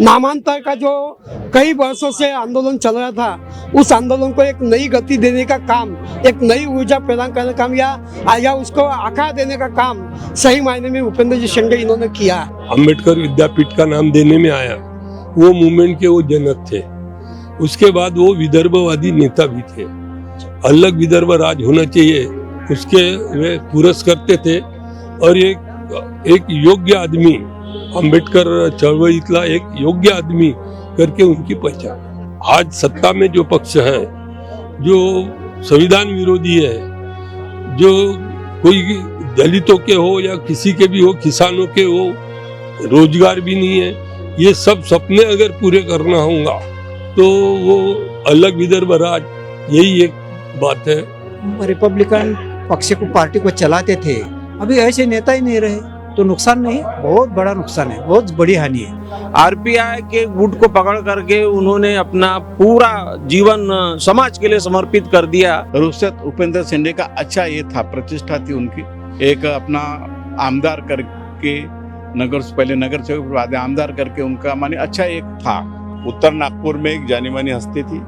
नामांतर का जो कई वर्षों से आंदोलन चल रहा था, उस आंदोलन को एक नई गति देने का काम, एक नई ऊर्जा प्रदान करने का काम या उसको आकार देने का काम सही मायने में उपेंद्र जी शेंडे इन्होंने किया। अंबेडकर विद्यापीठ का नाम देने में आया, वो मूवमेंट के वो जनक थे। उसके बाद वो विदर्भवादी नेता भी थे। अलग विदर्भ राज होना चाहिए उसके वे पुरस्कार करते थे। और एक योग्य आदमी, अंबेडकर चळवळीतला एक योग्य आदमी करके उनकी पहचान। आज सत्ता में जो पक्ष है, जो संविधान विरोधी है, जो कोई दलितों के हो या किसी के भी हो, किसानों के हो, रोजगार भी नहीं है, ये सब सपने अगर पूरे करना होगा तो वो अलग विदर्भ राज, यही एक बात है। रिपब्लिकन पक्ष को, पार्टी को चलाते थे, अभी ऐसे नेता ही नहीं रहे तो नुकसान नहीं, बहुत बड़ा नुकसान है, बहुत बड़ी हानि है। आरपीआई के गुट को पकड़ करके उन्होंने अपना पूरा जीवन समाज के लिए समर्पित कर दिया। रुखसत उपेंद्र शेंडे का अच्छा ये था, प्रतिष्ठा थी उनकी। एक अपना आमदार करके पहले नगर सेवक बाद आमदार करके उनका माने अच्छा एक था। उत्तर नागपुर में एक जानी मानी हस्ती थी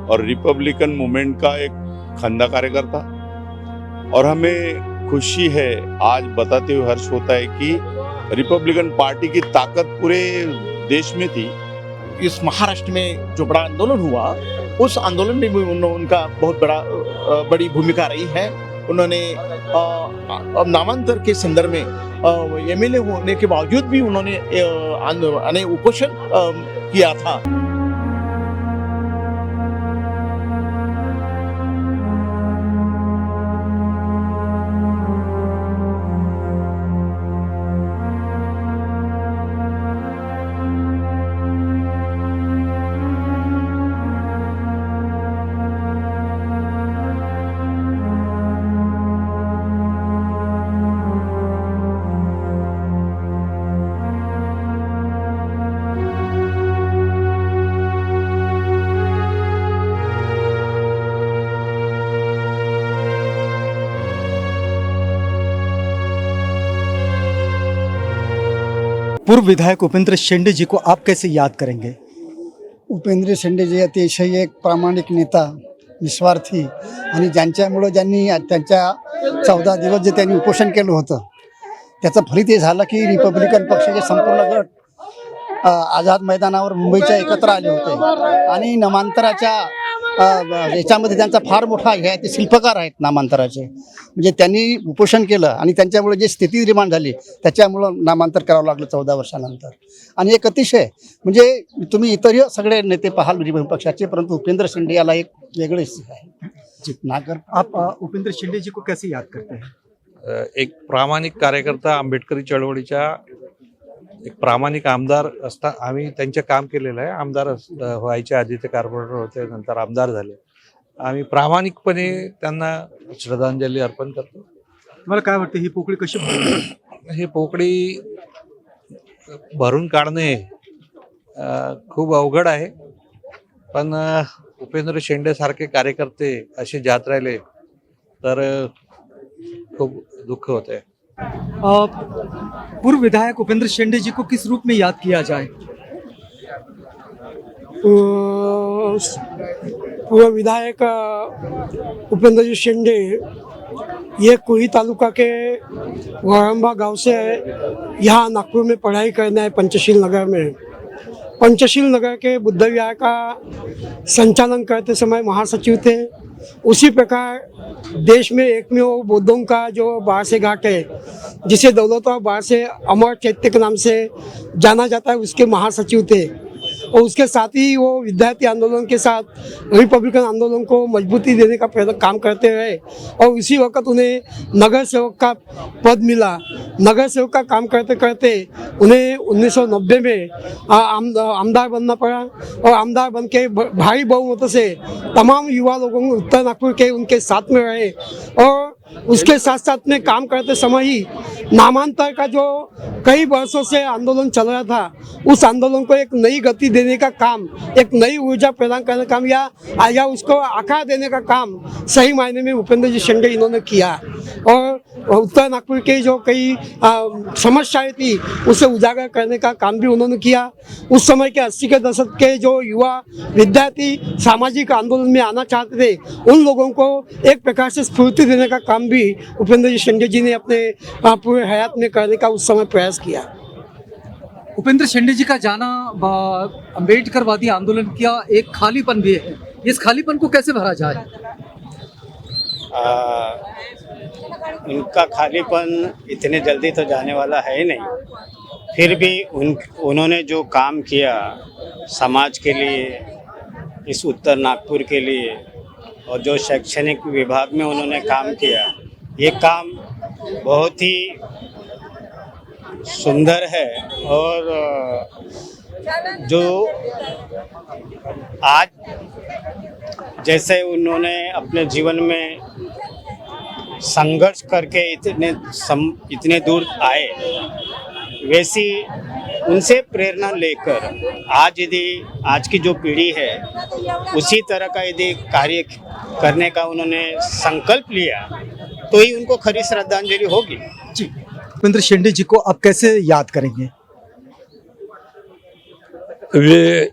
और रिपब्लिकन मूवमेंट का एक खंदा कार्यकर्ता। और हमें खुशी है, आज बताते हुए हर्ष होता है कि रिपब्लिकन पार्टी की ताकत पूरे देश में थी। इस महाराष्ट्र में जो बड़ा आंदोलन हुआ, उस आंदोलन में भी उनका बहुत बड़ी भूमिका रही है। उन्होंने नामांतर के संदर्भ में एमएलए होने के बावजूद भी उन्होंने उपोषण किया था। पूर्व विधायक उपेंद्र शेंडे जी को आप कैसे याद करेंगे? उपेंद्र शेंडे जी अतिशय एक प्रामाणिक नेता, निस्वार्थी, आणि ज्यांच्यामुळं त्यांच्या 14 दिवस जे त्यांनी उपोषण केलं होतं, त्याचं फलित हे झालं की रिपब्लिकन पक्षाचे संपूर्ण गट आझाद मैदानावर मुंबईच्या एकत्र आले होते। आणि नामांतराच्या याच्यामध्ये त्यांचा फार मोठा हे आहे, ते शिल्पकार आहेत नामांतराचे। म्हणजे त्यांनी उपोषण केलं आणि त्यांच्यामुळे जे स्थिती निर्माण झाली त्याच्यामुळं नामांतर करावं लागलं 14 वर्षानंतर। आणि एक अतिशय म्हणजे तुम्ही इतरही सगळे नेते पाहाल रिपब्लिकन पक्षाचे, परंतु उपेंद्र शेंडे याला एक वेगळेच आहे। नागर, आप उपेंद्र शेंडे जी को कैसे याद करते हैं? एक प्रामाणिक कार्यकर्ता, आंबेडकरी चळवळीच्या एक प्रामाणिक आमदार असता आम्ही त्यांचे काम केलेलं आहे। आमदार व्हायच्या आधी ते कॉर्पोरेटर होते, नंतर आमदार झाले। आम्ही प्रामाणिकपणे त्यांना श्रद्धांजली अर्पण करतो। मला काय वाटतं, ही पोकळी कशी भरली? ही पोकळी भरून काढणे खूप अवघड आहे, पण उपेंद्र शेंडे सारखे कार्यकर्ते असे जात राहिले तर खूप दुःख होते। पूर्व विधायक उपेंद्र शेंडे जी को किस रूप में याद किया जाए? पूर्व विधायक उपेंद्र जी शेंडे ये कोई तालुका के वरंबा गांव से यहाँ नागपुर में पढ़ाई करने आए, पंचशील नगर में। पंचशील नगर के बुद्ध विहार का संचालन करते समय महासचिव थे। उसी प्रकार देश में एकमेव बौद्धों का जो बारसे घाट है, जिसे दौलताबाद बारसे अमर चैत्य के नाम से जाना जाता है, उसके महासचिव थे। और उसके साथ ही वो विद्यार्थी आंदोलन के साथ रिपब्लिकन आंदोलन को मजबूती देने का काम करते रहे। और उसी वक्त उन्हें नगर सेवक का पद मिला। नगर सेवक का काम करते करते उन्हें 1990 में आमदार बनना पड़ा। और आमदार बन के भारी बहुमत से तमाम युवा लोगों उत्तर नागपुर के उनके साथ में रहे। और उसके साथ साथ में काम करते समय ही नामांतर का जो कई वर्षों से आंदोलन चल रहा था, उस आंदोलन को एक नई गति देने का काम, एक नई ऊर्जा प्रदान करने का काम या उसको आकार देने का काम सही मायने में उपेंद्र जी शेंडे इन्होंने किया। और उत्तर नागपुर के जो कई समस्याएं थी उसे उजागर करने का काम भी उन्होंने किया। उस समय के 80 के दशक के जो युवा विद्यार्थी सामाजिक आंदोलन में आना चाहते थे, उन लोगों को एक प्रकार से स्फूर्ति देने का काम भी उपेंद्र जी शेंडे जी ने अपने पूरे हयात में करने का उस समय प्रयास किया। उपेंद्र शेंडे जी का जाना अम्बेडकरवादी आंदोलन का एक खालीपन भी है। इस खालीपन को कैसे भरा जाए? उनका खालीपन इतने जल्दी तो जाने वाला है ही नहीं, फिर भी उन्होंने जो काम किया समाज के लिए, इस उत्तर नागपुर के लिए, और जो शैक्षणिक विभाग में उन्होंने काम किया, ये काम बहुत ही सुंदर है। और जो आज जैसे उन्होंने अपने जीवन में संघर्ष करके इतने दूर आए, वैसी उनसे प्रेरणा लेकर आज की जो पीढ़ी है उसी तरह का यदि कार्य करने का उन्होंने संकल्प लिया तो ही उनको खरी श्रद्धांजलि होगी। जी, उपेंद्र शेंडे जी को आप कैसे याद करेंगे? वे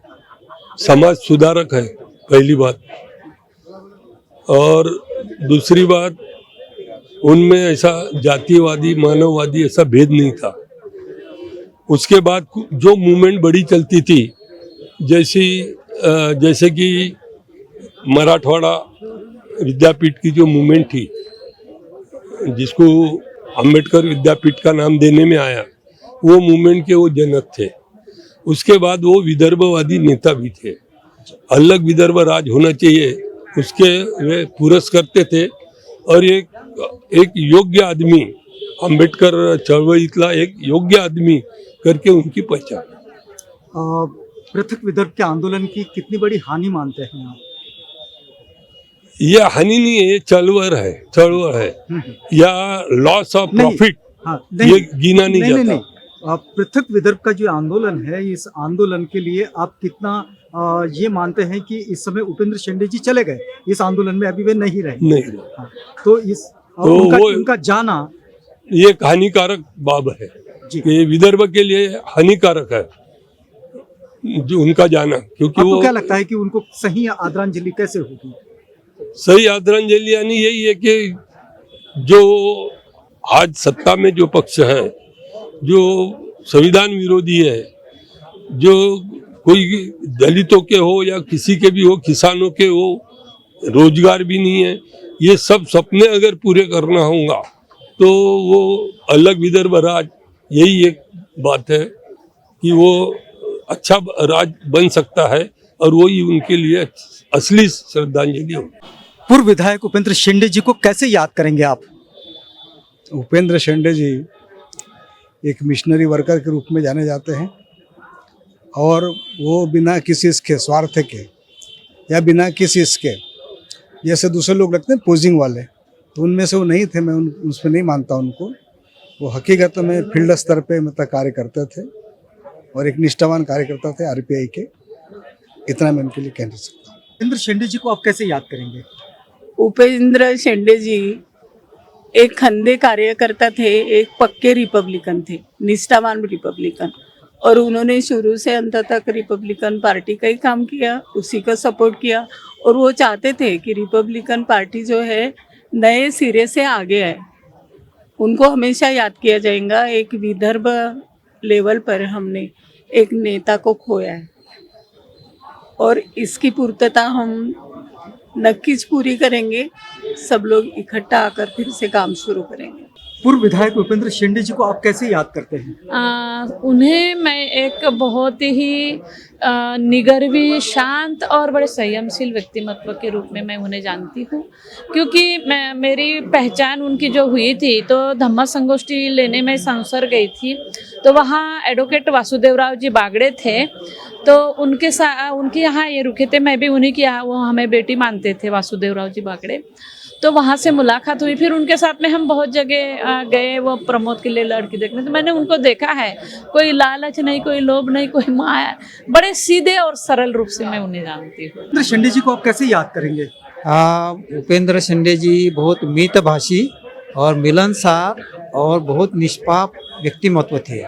समाज सुधारक है, पहली बात। और दूसरी बात, उनमें ऐसा जातिवादी मानववादी ऐसा भेद नहीं था। उसके बाद जो मूवमेंट बड़ी चलती थी, जैसे कि मराठवाड़ा विद्यापीठ की जो मूवमेंट थी, जिसको अंबेडकर विद्यापीठ का नाम देने में आया, वो मूवमेंट के वो जनक थे। उसके बाद वो विदर्भवादी नेता भी थे। अलग विदर्भ राज होना चाहिए, उसके वे पुरस्कार करते थे। और एक योग्य आदमी, अंबेडकर चळवळीतला एक योग्य आदमी करके उनकी पहचान। पृथक विदर्भ के आंदोलन की कितनी बड़ी हानि मानते हैं आप? ये हानि नहीं है, ये चळवळ है या लॉस ऑफ प्रॉफिट, ये गिना नहीं जाता। पृथक विदर्भ का जो आंदोलन है, इस आंदोलन के लिए आप कितना ये मानते हैं कि इस समय उपेंद्र शेंडे जी चले गए, इस आंदोलन में अभी वे नहीं रहे? तो उनका जाना ये एक हानिकारक बाब है, ये विदर्भ के लिए हानिकारक है जो उनका जाना। क्योंकि आपको क्या लगता है कि उनको सही आदरांजलि कैसे होगी? सही आदरांजलि यानी यही है कि जो आज सत्ता में जो पक्ष है, जो संविधान विरोधी है, जो कोई दलितों के हो या किसी के भी हो, किसानों के हो, रोजगार भी नहीं है, ये सब सपने अगर पूरे करना होगा तो वो अलग विदर्भ राज, यही एक बात है कि वो अच्छा राज बन सकता है और वही उनके लिए असली श्रद्धांजलि होगी। पूर्व विधायक उपेंद्र शेंडे जी को कैसे याद करेंगे आप? उपेंद्र शेंडे जी एक मिशनरी वर्कर के रूप में जाने जाते हैं और वो बिना किसी इसके स्वार्थ के या बिना किसी इसके, जैसे दूसरे लोग लगते हैं पोजिंग वाले, तो उनमें से वो नहीं थे। मैं उसमें नहीं मानता उनको। वो हकीकत में फील्ड स्तर पे मतलब कार्य करते थे और एक निष्ठावान कार्यकर्ता थे आरपीआई के। इतना मैं उनके लिए कह नहीं सकता। उपेंद्र शेंडे जी को आप कैसे याद करेंगे? उपेंद्र शेंडे जी एक खंदे कार्यकर्ता थे, एक पक्के रिपब्लिकन थे, निष्ठावान रिपब्लिकन, और उन्होंने शुरू से अंत तक रिपब्लिकन पार्टी का ही काम किया, उसी का सपोर्ट किया। और वो चाहते थे कि रिपब्लिकन पार्टी जो है नए सिरे से आगे आए। उनको हमेशा याद किया जाएगा। एक विदर्भ लेवल पर हमने एक नेता को खोया है और इसकी पूर्तता हम नक्कीच पूरी करेंगे। सब लोग इकट्ठा आकर फिर से काम शुरू करेंगे। पूर्व विधायक उपेंद्र शेंडे जी को आप कैसे याद करते हैं? उन्हें मैं एक बहुत ही निगर्वी, शांत और बड़े संयमशील व्यक्तिमत्व के रूप में मैं उन्हें जानती हूँ। क्योंकि मेरी पहचान उनकी जो हुई थी तो धम्मा संगोष्ठी लेने में संसर गई थी, तो वहाँ एडवोकेट वासुदेवराव जी बागड़े थे, तो उनके यहाँ ये रुके थे। मैं भी उन्हीं के यहाँ, वो हमें बेटी मानते थे वासुदेवराव जी बागड़े। तो वहाँ से मुलाकात हुई। फिर उनके साथ में हम बहुत जगह गए, वो प्रमोद के लिए लड़की देखने। तो मैंने उनको देखा है, कोई लालच नहीं, कोई लोभ नहीं, कोई माया, बड़े सीधे और सरल रूप से मैं उन्हें जानती हूँ। उपेंद्र शेंडे जी को आप कैसे याद करेंगे? उपेंद्र शेंडे जी बहुत मितभाषी और मिलनसार और बहुत निष्पाप व्यक्तिमत्व थे,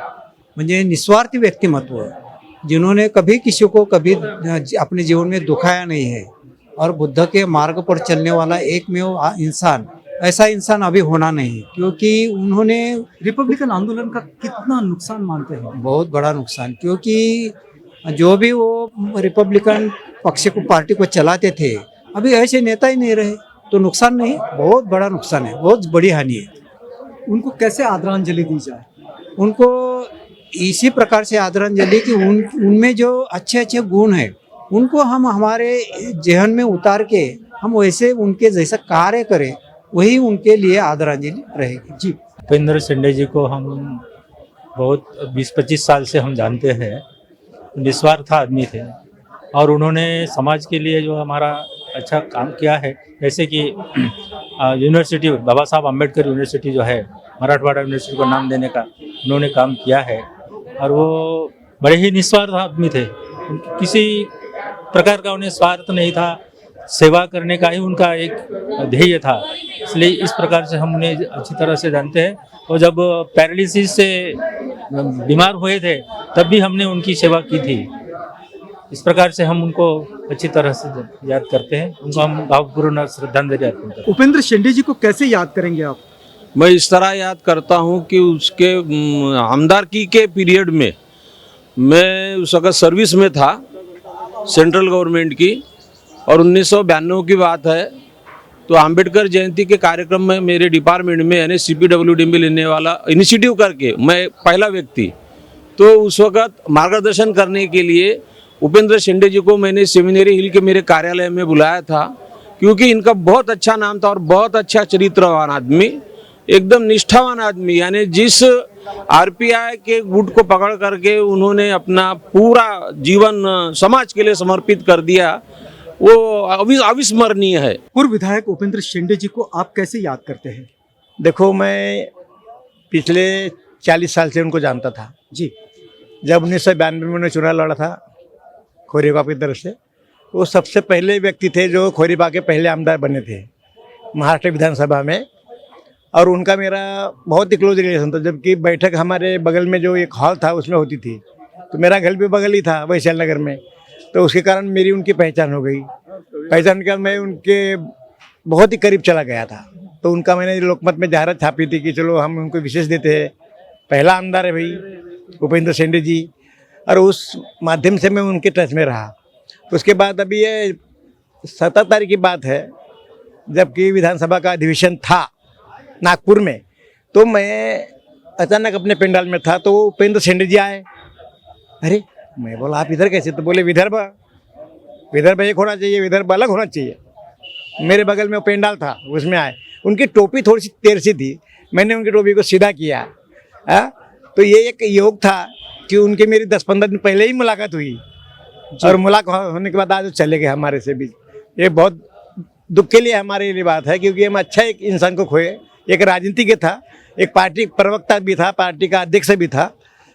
म्हणजे निस्वार्थी व्यक्तिमत्व जिन्होंने कभी किसी को कभी अपने जीवन में दुखाया नहीं है और बुद्ध के मार्ग पर चलने वाला एकमेव इंसान, ऐसा इंसान अभी होना नहीं, क्योंकि उन्होंने रिपब्लिकन आंदोलन का कितना नुकसान मानते हैं? बहुत बड़ा नुकसान, क्योंकि जो भी वो रिपब्लिकन पक्ष को पार्टी को चलाते थे अभी ऐसे नेता ही नहीं रहे, तो नुकसान नहीं, बहुत बड़ा नुकसान है, बहुत बड़ी हानि है। उनको कैसे आदरांजलि दी जाए? उनको इसी प्रकार से आदरांजलि कि उनमें जो अच्छे अच्छे गुण हैं उनको हम हमारे जहन में उतार के हम वैसे उनके जैसा कार्य करें, वही उनके लिए आदरांजलि रहेगी। जी, उपेंद्र शेंडे जी को हम बहुत 20-25 साल से हम जानते हैं। निस्वार्थ आदमी थे और उन्होंने समाज के लिए जो हमारा अच्छा काम किया है, जैसे कि यूनिवर्सिटी बाबा साहब अम्बेडकर यूनिवर्सिटी जो है, मराठवाड़ा यूनिवर्सिटी को नाम देने का उन्होंने काम किया है। और वो बड़े ही निस्वार्थ आदमी थे, किसी प्रकार का उन्हें स्वार्थ नहीं था, सेवा करने का ही उनका एक ध्येय था। इसलिए इस प्रकार से हम उन्हें अच्छी तरह से जानते हैं। और जब पैरालिसिस से बीमार हुए थे तब भी हमने उनकी सेवा की थी। इस प्रकार से हम उनको अच्छी तरह से याद करते हैं, उनको हम भावपूर्ण श्रद्धांजलि अर्पित करते हैं। उपेंद्र शेंडे जी को कैसे याद करेंगे आप? मैं इस तरह याद करता हूं कि उसके आमदारकी के पीरियड में मैं उस वक्त सर्विस में था सेंट्रल गवर्नमेंट की, और 1992 की बात है। तो अंबेडकर जयंती के कार्यक्रम में मेरे डिपार्टमेंट में यानी CPWD में लेने वाला इनिशिएटिव करके मैं पहला व्यक्ति, तो उस वक्त मार्गदर्शन करने के लिए उपेंद्र शेंडे जी को मैंने सेमिनरी हिल के मेरे कार्यालय में बुलाया था, क्योंकि इनका बहुत अच्छा नाम था और बहुत अच्छा चरित्रवान आदमी, एकदम निष्ठावान आदमी। यानी जिस RPI के गुट को पकड़ करके उन्होंने अपना पूरा जीवन समाज के लिए समर्पित कर दिया, वो अविस्मरणीय है। पूर्व विधायक उपेंद्र शेंडे जी को आप कैसे याद करते हैं? देखो, मैं पिछले 40 साल से उनको जानता था जी। जब 1992 में उन्होंने चुनाव लड़ा था खोरीबाग की तरफ से, वो सबसे पहले व्यक्ति थे जो खोरीबाग के पहले आमदार बने थे महाराष्ट्र विधानसभा में, और उनका मेरा बहुत ही क्लोज रिलेशन था। जबकि बैठक हमारे बगल में जो एक हॉल था उसमें होती थी, तो मेरा घर भी बगल ही था वैशाल नगर में, तो उसके कारण मेरी उनकी पहचान हो गई। पहचान के मैं उनके बहुत ही करीब चला गया था, तो उनका मैंने लोकमत में जाहिरात छापी थी कि चलो हम उनको विशेष देते हैं, पहला आमदार है भाई उपेंद्र शेंडे जी, और उस माध्यम से मैं उनके टच में रहा। उसके बाद अभी ये 17 तारीख की बात है, जबकि विधानसभा का अधिवेशन था नागपुर में, तो मैं अचानक अपने पंडाल में था, तो वो उपेंद्र शेंडे जी आए। अरे मैं बोला आप इधर कैसे? तो बोले विदर्भ एक होना चाहिए, विदर्भ अलग होना चाहिए। मेरे बगल में वो पंडाल था, उसमें आए। उनकी टोपी थोड़ी सी तेरसी थी, मैंने उनकी टोपी को सीधा किया। तो ये एक योग था कि उनकी मेरी 10-15 दिन पहले ही मुलाकात हुई, और मुलाकात होने के बाद आज चले गए हमारे से भी। ये बहुत दुख के लिए हमारे लिए बात है, क्योंकि हम अच्छा एक इंसान को खोए, एक राजनीति के था, एक पार्टी प्रवक्ता भी था, पार्टी का अध्यक्ष भी था।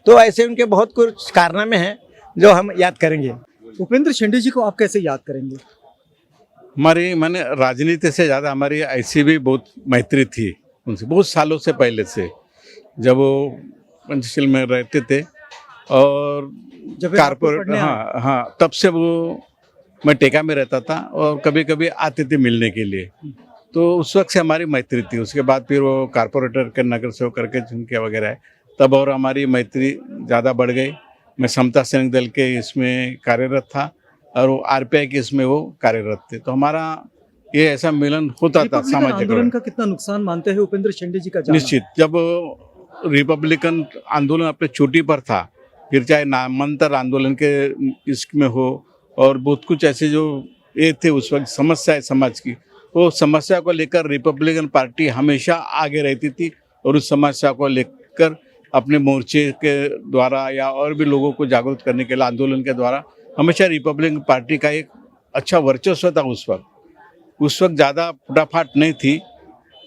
तो ऐसे उनके बहुत कुछ कारनामे हैं जो हम याद करेंगे। उपेंद्र शेंडे जी को आप कैसे याद करेंगे? मैंने राजनीति से ज़्यादा हमारी ऐसी भी बहुत मैत्री थी उनसे, बहुत सालों से पहले से, जब वो पंचशील में रहते थे और कारपोरेट, हाँ, तब से वो मैं टेका में रहता था और कभी कभी आते थे मिलने के लिए। तो उस वक्त से हमारी मैत्री थी। उसके बाद फिर वो कारपोरेटर के नगर सेवक करके चुन के वगैरह है, तब और हमारी मैत्री ज़्यादा बढ़ गई। मैं समता सैनिक दल के इसमें कार्यरत था और वो RPI के इसमें वो कार्यरत थे, तो हमारा ये ऐसा मिलन होता था। सामाजिक आंदोलन का कितना नुकसान मानते हैं उपेंद्र शेंडे जी का जाना? निश्चित, जब रिपब्लिकन आंदोलन अपने चोटी पर था, फिर चाहे नामांतर आंदोलन के इसमें हो और बहुत कुछ ऐसे जो ये थे उस वक्त समस्या है समाज की, वो समस्या को लेकर रिपब्लिकन पार्टी हमेशा आगे रहती थी और उस समस्या को लेकर अपने मोर्चे के द्वारा या और भी लोगों को जागरूक करने के लिए आंदोलन के द्वारा हमेशा रिपब्लिकन पार्टी का एक अच्छा वर्चस्व था। उस वक्त ज़्यादा फटाफट नहीं थी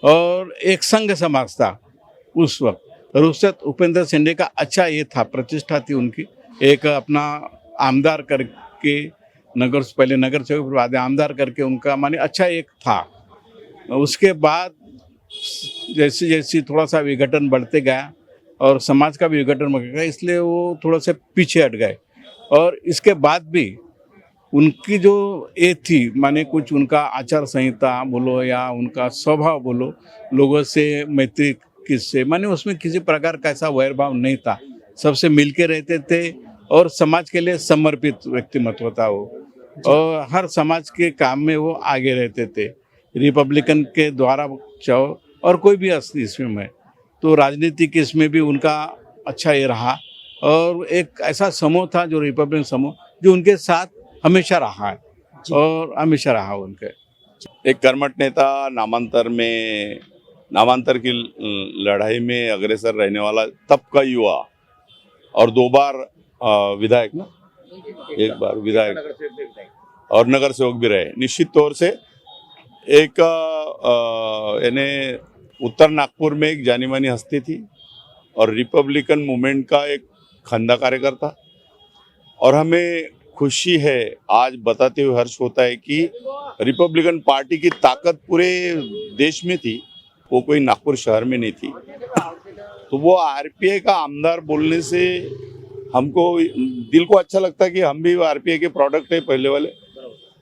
और एक संघ समाज था उस वक्त, और उस वक्त उपेंद्र शेंडे का अच्छा ये था, प्रतिष्ठा थी उनकी, एक अपना आमदार करके पहले नगर सेवक, बाद आमदार करके उनका माने अच्छा एक था। उसके बाद जैसे जैसे थोड़ा सा विघटन बढ़ते गया और समाज का भी विघटन बढ़ गया, इसलिए वो थोड़ा सा पीछे हट गए। और इसके बाद भी उनकी जो ये थी, माने कुछ उनका आचार संहिता बोलो या उनका स्वभाव बोलो, लोगों से मैत्री किससे, माने उसमें किसी प्रकार का ऐसा वैरभाव नहीं था। सबसे मिलके रहते थे और समाज के लिए समर्पित व्यक्तिमत्व था वो, और हर समाज के काम में वो आगे रहते थे। रिपब्लिकन के द्वारा चाहो और कोई भी इसमें में, तो राजनीतिक इसमें भी उनका अच्छा ये रहा। और एक ऐसा समूह था जो रिपब्लिकन समूह, जो उनके साथ हमेशा रहा है और हमेशा रहा उनके। एक कर्मठ नेता, नामांतर की लड़ाई में अग्रसर रहने वाला तब का युवा, और 2 बार विधायक ना, 1 बार विधायक और नगर सेवक भी रहे। निश्चित तौर से एक यानी उत्तर नागपुर में एक जानी मानी हस्ती थी और रिपब्लिकन मूवमेंट का एक खंदा कार्यकर्ता। और हमें खुशी है, आज बताते हुए हर्ष होता है कि रिपब्लिकन पार्टी की ताकत पूरे देश में थी, वो कोई नागपुर शहर में नहीं थी। तो वो आरपीआई का आमदार बोलने से हमको दिल को अच्छा लगता है कि हम भी आरपीआई के प्रोडक्ट है पहले वाले,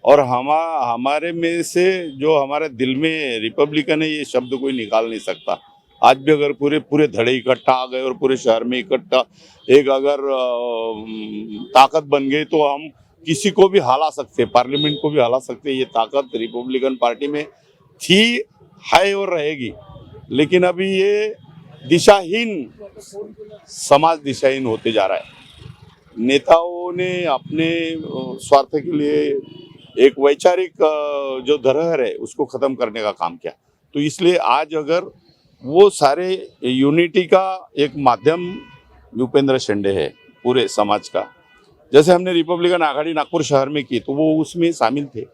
और हमारे में से जो हमारे दिल में रिपब्लिकन है ये शब्द कोई निकाल नहीं सकता। आज भी अगर पूरे धड़े इकट्ठा आ गए और पूरे शहर में इकट्ठा एक अगर ताकत बन गई तो हम किसी को भी हरा सकते, पार्लियामेंट को भी हरा सकते। ये ताकत रिपब्लिकन पार्टी में थी, है और रहेगी। लेकिन अभी ये दिशाहीन, समाज दिशाहीन होते जा रहा है। नेताओं ने अपने स्वार्थ के लिए एक वैचारिक जो धरोहर है उसको खत्म करने का काम किया। तो इसलिए आज अगर वो सारे यूनिटी का एक माध्यम भूपेंद्र शेंडे है पूरे समाज का। जैसे हमने रिपब्लिकन आघाड़ी नागपुर शहर में की तो वो उसमें शामिल थे,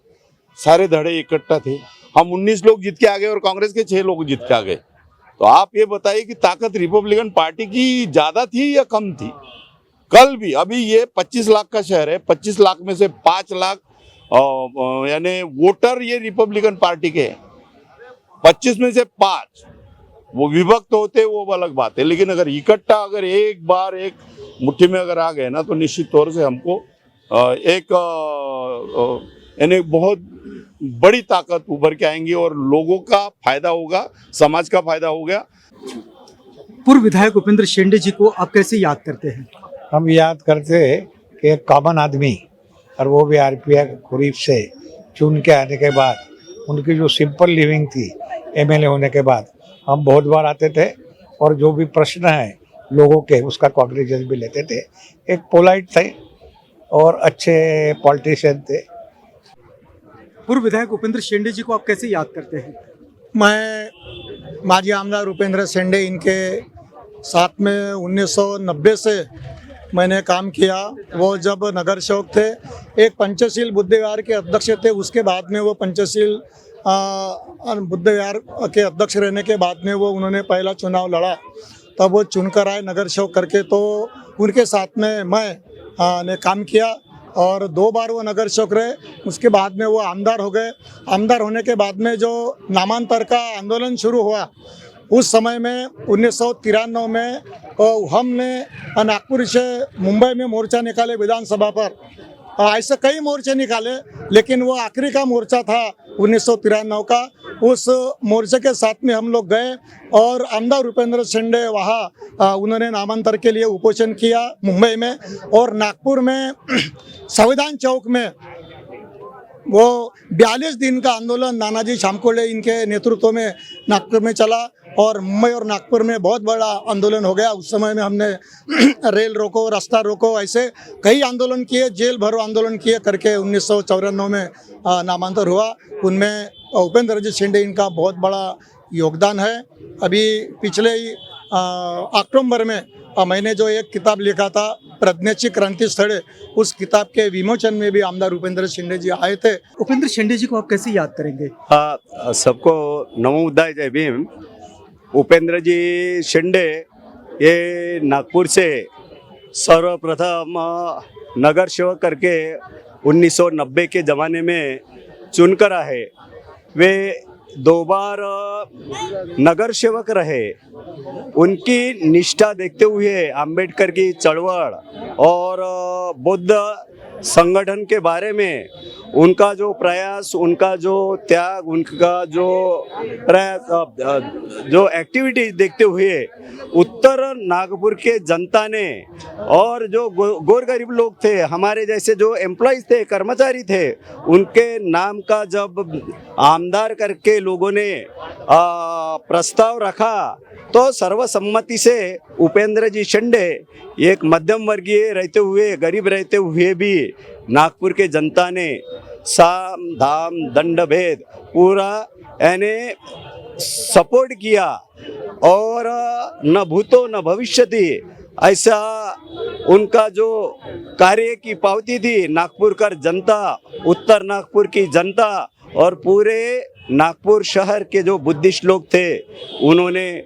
सारे धड़े इकट्ठा थे। हम 19 लोग जीत के आ गए और कांग्रेस के 6 लोग जीत के आ गए। तो आप ये बताइए कि ताकत रिपब्लिकन पार्टी की ज्यादा थी या कम थी? कल भी, अभी ये 25 लाख का शहर है, 25 लाख में से 5 लाख यानी वोटर ये रिपब्लिकन पार्टी के हैं। 25 में से 5 वो विभक्त होते, वो अलग बात है। लेकिन अगर इकट्ठा अगर एक बार एक मुट्ठी में अगर आ गए ना, तो निश्चित तौर से हमको एक यानी बहुत बड़ी ताकत उभर के आएंगी और लोगों का फायदा होगा, समाज का फायदा होगा। पूर्व विधायक उपेंद्र शेंडे जी को आप कैसे याद करते हैं? हम याद करते हैं कि एक कॉमन आदमी, और वो भी आरपीआई खुरीफ से चुन के आने के बाद उनकी जो सिंपल लिविंग थी एमएलए होने के बाद, हम बहुत बार आते थे और जो भी प्रश्न है लोगों के उसका कॉग्निजेंस भी लेते थे। एक पोलाइट थे और अच्छे पॉलिटिशियन थे। पूर्व विधायक उपेंद्र शेंडे जी को आप कैसे याद करते हैं? मैं माजी आमदार उपेंद्र शेंडे, इनके साथ में 1990 से मैंने काम किया। वो जब नगर सेवक थे, एक पंचशील बुद्ध विहार के अध्यक्ष थे, उसके बाद में वो पंचशील बुद्ध विहार के अध्यक्ष रहने के बाद में वो उन्होंने पहला चुनाव लड़ा, तब वो चुनकर आए नगर सेवक करके। तो उनके साथ में मैं ने काम किया और 2 बार वो नगर सेवक रहे। उसके बाद में वो आमदार हो गए। आमदार होने के बाद में जो नामांतर का आंदोलन शुरू हुआ, उस समय में 1993 में हमने नागपुर से मुंबई में मोर्चा निकाले विधानसभा पर। ऐसे कई मोर्चे निकाले, लेकिन वो आखिरी का मोर्चा था 1993 का। उस मोर्चे के साथ में हम लोग गए और आमदार उपेंद्र शेंडे वहाँ उन्होंने नामांतर के लिए उपोषण किया मुंबई में। और नागपुर में संविधान चौक में वो 42 दिन का आंदोलन नानाजी शामकोले इनके नेतृत्व में नागपुर में चला और मुंबई और नागपुर में बहुत बड़ा आंदोलन हो गया। उस समय में हमने रेल रोको, रास्ता रोको, ऐसे कई आंदोलन किए, जेल भरो आंदोलन किए करके 1994 में नामांतर हुआ। उनमें उपेंद्र जी शेंडे इनका बहुत बड़ा योगदान है। अभी पिछले अक्टूबर में मैंने जो एक किताब लिखा था प्रज्ञेची क्रांति स्थळे, उस किताब के विमोचन में भी आमदार उपेंद्र शेंडे जी आए थे। उपेंद्र शेंडे जी को आप कैसे याद करेंगे? हाँ, सबको नमो बुद्धाय, जय भीम। उपेंद्र जी शेंडे ये नागपुर से सर्वप्रथम नगर सेवक करके 1990 के ज़माने में चुनकर आए। वे 2 बार नगर सेवक रहे, उनकी निष्ठा देखते हुए अंबेडकर की चळवळ और बौद्ध संगठन के बारे में उनका जो प्रयास, उनका जो त्याग, उनका जो प्रयास, जो एक्टिविटीज देखते हुए उत्तर नागपुर के जनता ने और जो गोर गरीब लोग थे, हमारे जैसे जो एम्प्लॉइज थे, कर्मचारी थे, उनके नाम का जब आमदार करके लोगों ने प्रस्ताव रखा तो सर्वसम्मति से उपेंद्र जी शेंडे एक मध्यम वर्गीय रहते हुए, गरीब रहते हुए भी नागपुर के जनता ने साम दाम दंड भेद पूरा यानी सपोर्ट किया और न भूतो न भविष्यति ऐसा उनका जो कार्य की पावती थी नागपुर का जनता, उत्तर नागपुर की जनता और पूरे नागपुर शहर के जो बुद्धिस्ट लोग थे, उन्होंने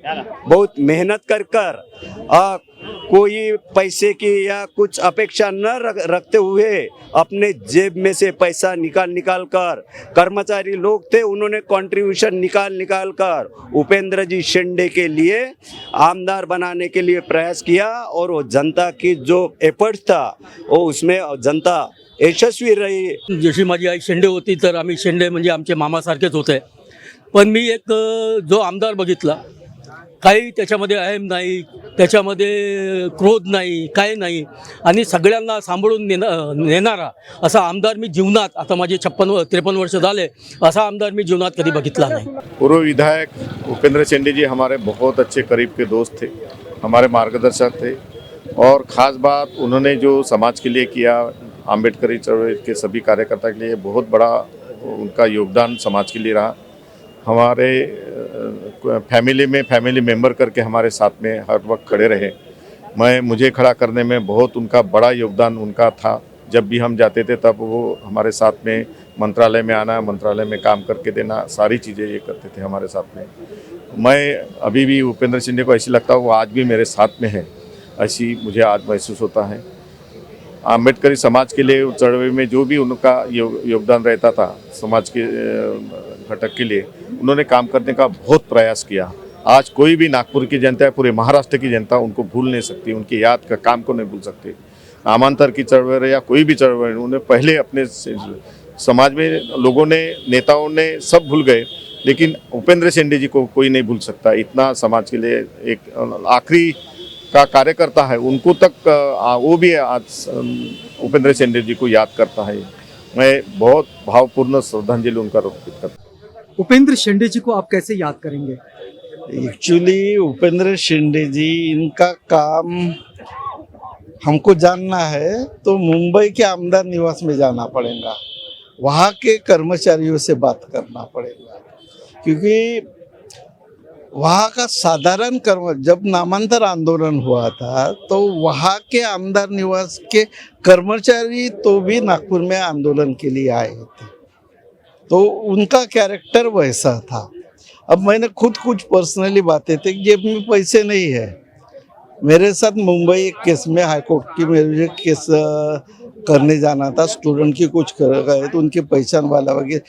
बहुत मेहनत कर कोई पैसे की या कुछ अपेक्षा न रखते हुए अपने जेब में से पैसा निकाल कर, कर्मचारी लोग थे उन्होंने कंट्रीब्यूशन निकाल कर उपेंद्र जी शेंडे के लिए आमदार बनाने के लिए प्रयास किया और वो जनता की जो एफर्ट्स था वो उसमें जनता यशस्वी रही. जशी माझी आई शेंडे होती तर आम्ही शेंडे म्हणजे आमचे मामासारखेच होते. पण मी एक जो आमदार बघितला, काही त्याच्यामध्ये अहम नाही, त्याच्यामध्ये क्रोध नाही, काय नाही आणि सगळ्यांना सांभाळून नेणारा असा आमदार मी जीवनात, आता माझे 53 वर्ष झाले, असा आमदार मी जीवनात कधी बघितला नाही. पूर्व विधायक उपेंद्र शेंडे जी हमारे बहुत अच्छे करीब के दोस्त थे, हमारे मार्गदर्शक थे और ख़ास बात उन्होंने जो समाज के लिए किया, आम्बेडकरी चळवळ के सभी कार्यकर्ता के लिए बहुत बड़ा उनका योगदान समाज के लिए रहा. हमारे फैमिली मेंबर करके हमारे साथ में हर वक्त खड़े रहे. मुझे खड़ा करने में बहुत उनका बड़ा योगदान उनका था. जब भी हम जाते थे तब वो हमारे साथ में मंत्रालय में आना, मंत्रालय में काम करके देना, सारी चीज़ें ये करते थे हमारे साथ में. मैं अभी भी उपेंद्र शेंडे को ऐसी लगता है वो आज भी मेरे साथ में है, ऐसी मुझे आज महसूस होता है. आम्बेडकरी समाज के लिए चळवळ में जो भी उनका योगदान रहता था समाज के घटक के लिए, उन्होंने काम करने का बहुत प्रयास किया. आज कोई भी नागपुर की जनता है, पूरे महाराष्ट्र की जनता उनको भूल नहीं सकती, उनकी याद का काम को नहीं भूल सकते. नामांतर की चळवळ या कोई भी चळवळ, उन्होंने पहले अपने समाज में लोगों ने, नेताओं ने सब भूल गए, लेकिन उपेंद्र शेंडे जी को कोई नहीं भूल सकता. इतना समाज के लिए एक आखिरी का कार्यकर्ता है, उनको तक वो भी आज उपेंद्र शेंडे जी को याद करता है. मैं बहुत भावपूर्ण श्रद्धांजलि उनका अर्पित करता हूँ. उपेंद्र शेंडे जी को आप कैसे याद करेंगे? एक्चुअली उपेंद्र शेंडे जी, इनका काम हमको जानना है तो मुंबई के आमदार निवास में जाना पड़ेगा, वहाँ के कर्मचारियों से बात करना पड़ेगा, क्योंकि वहाँ का साधारण जब नामांतर आंदोलन हुआ था तो वहाँ के आमदार निवास के कर्मचारी तो भी नागपुर में आंदोलन के लिए आए थे, तो उनका कैरेक्टर वैसा था. अब मैंने खुद कुछ पर्सनली बातें थी, जेब में पैसे नहीं है. मेरे साथ मुंबई एक केस में हाईकोर्ट की मेरे केस करने जाना था, स्टूडेंट की कुछ कर गए तो उनके पहचान वाला वगैरह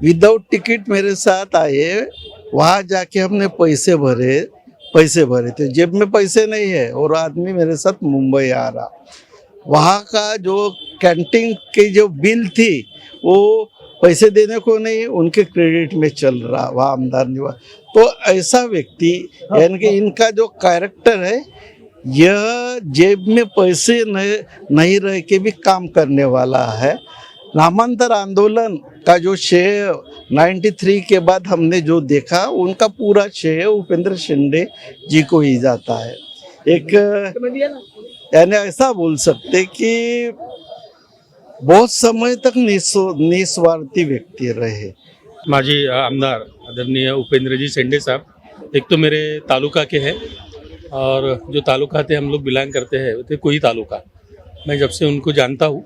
विदाउट टिकट मेरे साथ आए. वहाँ जाके हमने पैसे भरे थे, जेब में पैसे नहीं है और आदमी मेरे साथ मुंबई आ रहा. वहाँ का जो कैंटीन की जो बिल थी वो पैसे देने को नहीं, उनके क्रेडिट में चल रहा वहाँ आमदार निवास. तो ऐसा व्यक्ति, यानी कि इनका जो कैरेक्टर है, यह जेब में पैसे नहीं रह के भी काम करने वाला है. नामांतर आंदोलन का जो श्रेय 93 के बाद हमने जो देखा, उनका पूरा श्रेय उपेंद्र शेंडे जी को ही जाता है. एक यानी ऐसा बोल सकते कि बहुत समय तक निस्वार्थी व्यक्ति रहे. माजी आमदार आदरणीय उपेंद्र जी शेंडे साहब एक तो मेरे तालुका के हैं, और जो तालुका थे हम लोग बिलोंग करते हैं वो थे कोई तालुका. मैं जब से उनको जानता हूँ,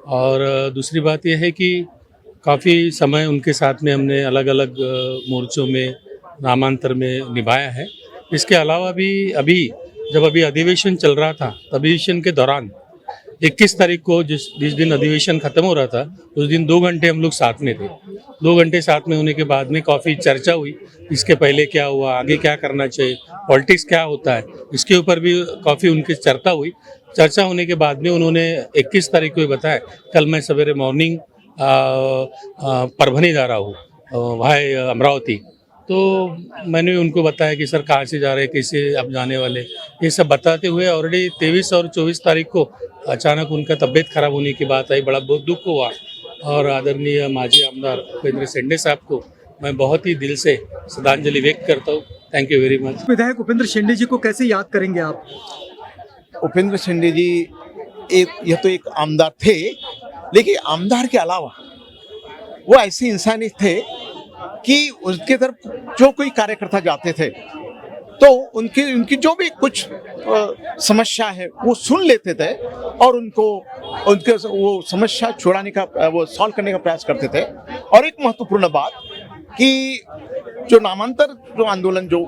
और दूसरी बात यह है कि काफ़ी समय उनके साथ में हमने अलग अलग मोर्चों में, नामांतर में निभाया है. इसके अलावा भी अभी जब अधिवेशन चल रहा था, अधिवेशन के दौरान 21 तारीख को जिस दिन अधिवेशन खत्म हो रहा था उस दिन 2 घंटे हम लोग साथ में थे। 2 घंटे साथ में होने के बाद में काफ़ी चर्चा हुई, इसके पहले क्या हुआ, आगे क्या करना चाहिए, पॉलिटिक्स क्या होता है, इसके ऊपर भी काफ़ी उनकी चर्चा हुई। चर्चा होने के बाद में उन्होंने 21 तारीख को बताया कल मैं सवेरे मॉर्निंग परभनी जा रहा हूँ, वहाँ अमरावती। तो मैंने उनको बताया कि सर कहाँ से जा रहे हैं, कैसे आप जाने वाले, ये सब बताते हुए ऑलरेडी 23 और 24 तारीख को अचानक उनका तबीयत खराब होने की बात आई। बड़ा बहुत दुख हुआ और आदरणीय माजी आमदार उपेंद्र शेंडे साहब को मैं बहुत ही दिल से श्रद्धांजलि व्यक्त करता हूँ। Thank you very much. विधायक उपेंद्र शेंडे जी को कैसे याद करेंगे आप? उपेंद्र शेंडे जी यह तो एक आमदार थे, लेकिन आमदार के अलावा वो ऐसे इंसान थे कि उसके तरफ जो कोई कार्यकर्ता जाते थे तो उनकी जो भी कुछ समस्या है वो सुन लेते थे और उनके वो समस्या छुड़ाने का, वो सॉल्व करने का प्रयास करते थे। और एक महत्वपूर्ण बात कि जो नामांतर जो आंदोलन जो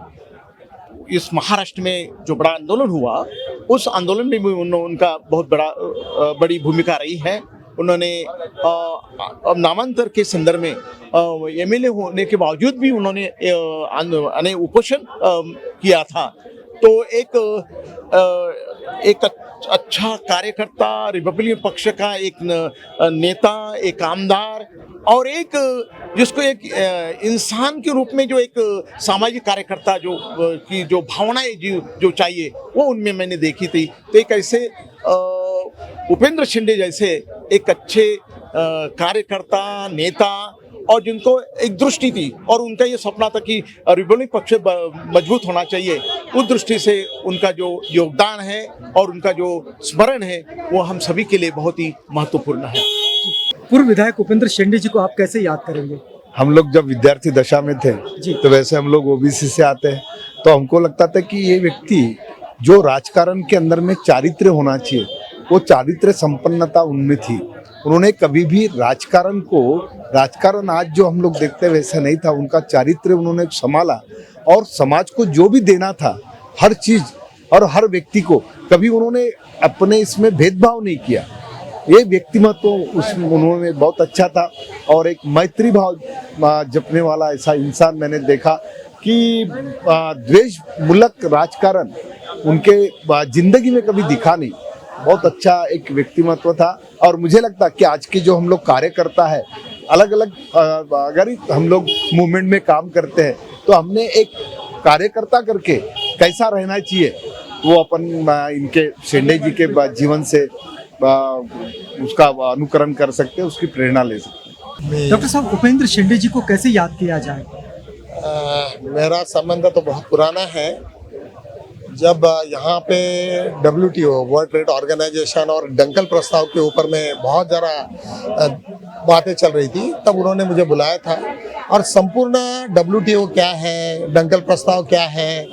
इस महाराष्ट्र में जो बड़ा आंदोलन हुआ, उस आंदोलन में भी उनका बहुत बड़ी भूमिका रही है। उन्होंने नामांतर के संदर्भ में एमएलए होने के बावजूद भी उन्होंने उपोषण किया था। तो एक अच्छा कार्यकर्ता, रिपब्लिकन पक्ष का एक नेता, एक आमदार और एक जिसको एक इंसान के रूप में जो एक सामाजिक कार्यकर्ता की जो भावनाएं जो चाहिए वो उनमें मैंने देखी थी। तो एक ऐसे उपेंद्र शेंडे जैसे एक अच्छे कार्यकर्ता, नेता और जिनको एक दृष्टि थी और उनका ये सपना था कि रिपब्लिक पक्ष मजबूत होना चाहिए, उस दृष्टि से उनका जो योगदान है और उनका जो स्मरण है वो हम सभी के लिए बहुत ही महत्वपूर्ण है। पूर्व विधायक उपेंद्र शेंडे जी को आप कैसे याद करेंगे? हम लोग जब विद्यार्थी दशा में थे तो वैसे हम लोग ओबीसी से आते हैं, तो हमको लगता था कि ये व्यक्ति जो राजकारण के अंदर में चारित्र्य होना चाहिए, वो चारित्र्य संपन्नता उनमें थी। उन्होंने कभी भी राजकारण आज जो हम लोग देखते हैं वैसा नहीं था। उनका चारित्र्य उन्होंने संभाला और समाज को जो भी देना था हर चीज और हर व्यक्ति को, कभी उन्होंने अपने इसमें भेदभाव नहीं किया। ये व्यक्तिमत्व उन्होंने बहुत अच्छा था और एक मैत्री भाव जपने वाला ऐसा इंसान मैंने देखा कि द्वेष मूलक राजकारण उनके जिंदगी में कभी दिखा नहीं। बहुत अच्छा एक व्यक्तिमत्व था और मुझे लगता कि आज के जो हम लोग कार्यकर्ता है, अलग अलग अगर हम लोग मूवमेंट में काम करते हैं तो हमने एक कार्यकर्ता करके कैसा रहना चाहिए वो अपन इनके शेंडे जी के जीवन से उसका अनुकरण कर सकते हैं, उसकी प्रेरणा ले सकते हैं। डॉक्टर साहब, उपेंद्र शेंडे जी को कैसे याद किया जाए? मेरा संबंध तो बहुत पुराना है। जब यहाँ पे WTO वर्ल्ड ट्रेड ऑर्गेनाइजेशन और डंकल प्रस्ताव के ऊपर में बहुत ज़्यादा बातें चल रही थी, तब उन्होंने मुझे बुलाया था और संपूर्ण WTO क्या है, डंकल प्रस्ताव क्या है,